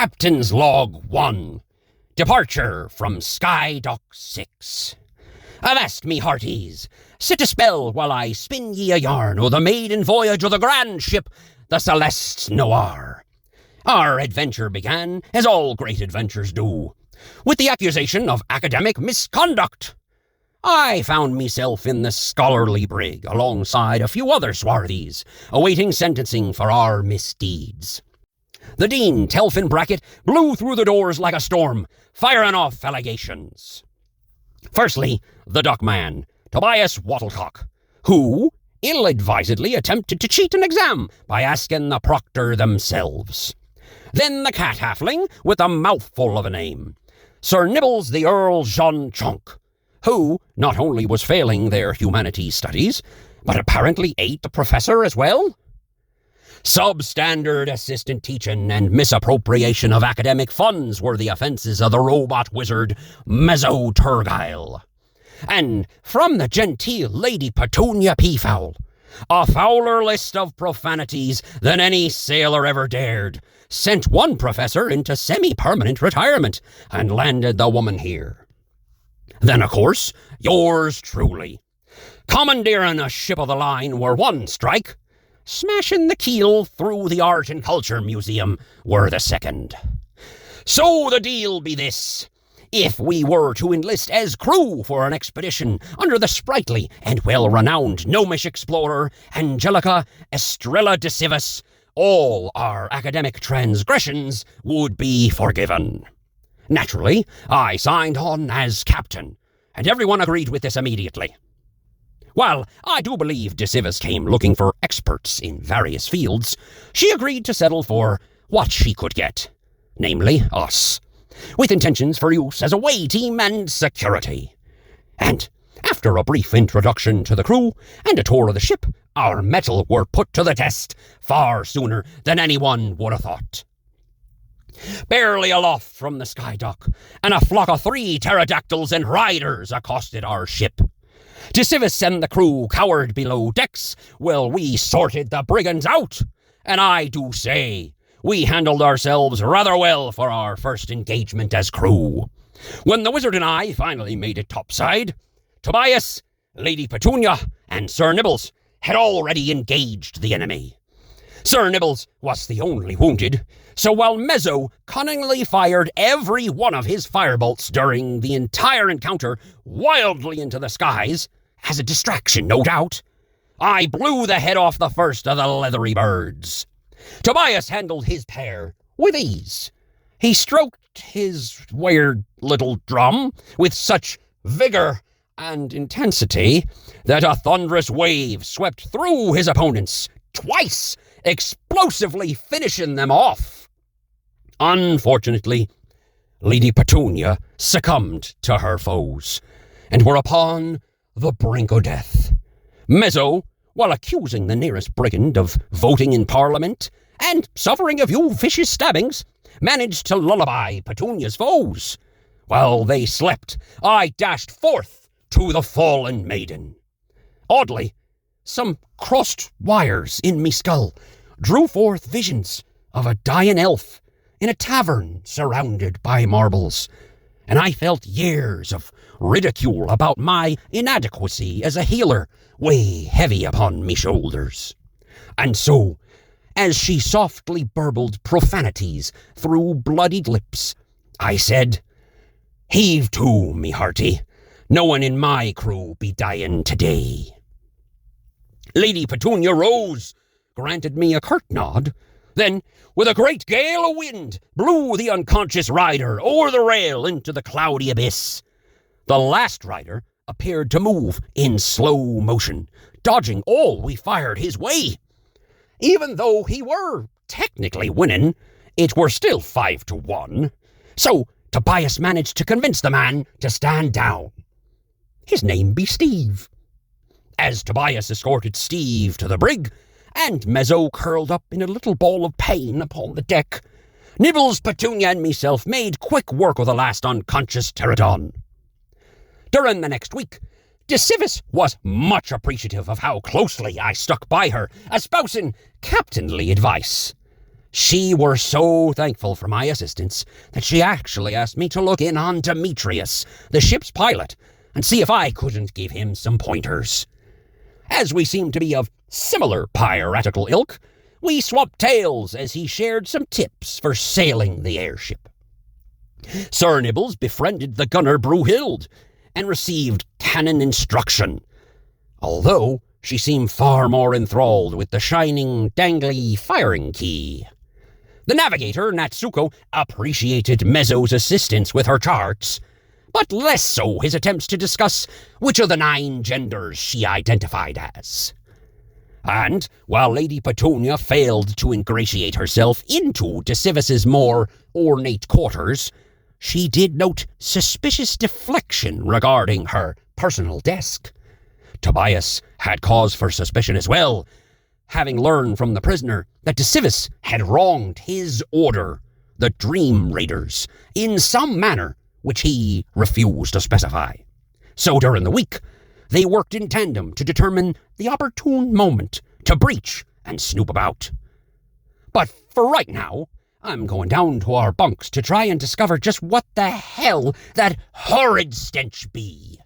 Captain's Log 1. Departure from Skydock 6. Avast, me hearties! Sit a spell while I spin ye a yarn o' the maiden voyage o' the grand ship, the Celeste Noir. Our adventure began, as all great adventures do, with the accusation of academic misconduct. I found meself in the scholarly brig, alongside a few other swarthies, awaiting sentencing for our misdeeds. The Dean, Telfin Brackett, blew through the doors like a storm, firing off allegations. Firstly, the dockman, Tobias Wattlecock, who ill-advisedly attempted to cheat an exam by asking the proctor themselves. Then the cat-halfling with a mouthful of a name, Sir Nibbles the Earl Jean Chunk, who not only was failing their humanities studies, but apparently ate the professor as well. Substandard assistant teaching and misappropriation of academic funds were the offences of the robot wizard Mezzo Turgile. And from the genteel Lady Petunia Peafowl, a fouler list of profanities than any sailor ever dared, sent one professor into semi-permanent retirement and landed the woman here. Then, of course, yours truly, commandeering a ship of the line were one strike, smashing the keel through the Art and Culture Museum were the second. So the deal be this. If we were to enlist as crew for an expedition under the sprightly and well-renowned gnomish explorer Angelica Estrella de Civis, all our academic transgressions would be forgiven. Naturally, I signed on as captain, and everyone agreed with this immediately. While I do believe de Civis came looking for experts in various fields, she agreed to settle for what she could get, namely us, with intentions for use as a way team and security. And after a brief introduction to the crew and a tour of the ship, our mettle were put to the test far sooner than anyone would have thought. Barely aloft from the skydock, and a flock of 3 pterodactyls and riders accosted our ship. De Civis and the crew cowered below decks while we sorted the brigands out, and I do say, we handled ourselves rather well for our first engagement as crew. When the wizard and I finally made it topside, Tobias, Lady Petunia, and Sir Nibbles had already engaged the enemy. Sir Nibbles was the only wounded, so while Mezzo cunningly fired every one of his firebolts during the entire encounter wildly into the skies, as a distraction, no doubt, I blew the head off the first of the leathery birds. Tobias handled his pair with ease. He stroked his weird little drum with such vigor and intensity that a thunderous wave swept through his opponents, twice explosively finishing them off. Unfortunately, Lady Petunia succumbed to her foes, and were upon the brink of death. Mezzo, while accusing the nearest brigand of voting in Parliament and suffering a few vicious stabbings, managed to lullaby Petunia's foes. While they slept, I dashed forth to the fallen maiden. Oddly, some crossed wires in me skull drew forth visions of a dying elf in a tavern surrounded by marbles, and I felt years of ridicule about my inadequacy as a healer weigh heavy upon me shoulders. And so, as she softly burbled profanities through bloodied lips, I said, "Heave to, me hearty. No one in my crew be dying today." Lady Petunia rose, granted me a curt nod, then, with a great gale of wind, blew the unconscious rider over the rail into the cloudy abyss. The last rider appeared to move in slow motion, dodging all we fired his way. Even though he were technically winning, it were still 5-1. So Tobias managed to convince the man to stand down. His name be Steve. As Tobias escorted Steve to the brig, and Mezzo curled up in a little ball of pain upon the deck, Nibbles, Petunia, and myself made quick work of the last unconscious pterodon. During the next week, de Civis was much appreciative of how closely I stuck by her, espousing captainly advice. She were so thankful for my assistance that she actually asked me to look in on Demetrius, the ship's pilot, and see if I couldn't give him some pointers. As we seemed to be of similar piratical ilk, we swapped tales as he shared some tips for sailing the airship. Sir Nibbles befriended the gunner Brewhild and received cannon instruction, although she seemed far more enthralled with the shining, dangly firing key. The navigator, Natsuko, appreciated Mezzo's assistance with her charts, but less so his attempts to discuss which of the 9 genders she identified as. And while Lady Petunia failed to ingratiate herself into DeCivis's more ornate quarters, she did note suspicious deflection regarding her personal desk. Tobias had cause for suspicion as well, having learned from the prisoner that DeCivis had wronged his order, the Dream Raiders, in some manner which he refused to specify. So during the week, they worked in tandem to determine the opportune moment to breach and snoop about. But for right now, I'm going down to our bunks to try and discover just what the hell that horrid stench be.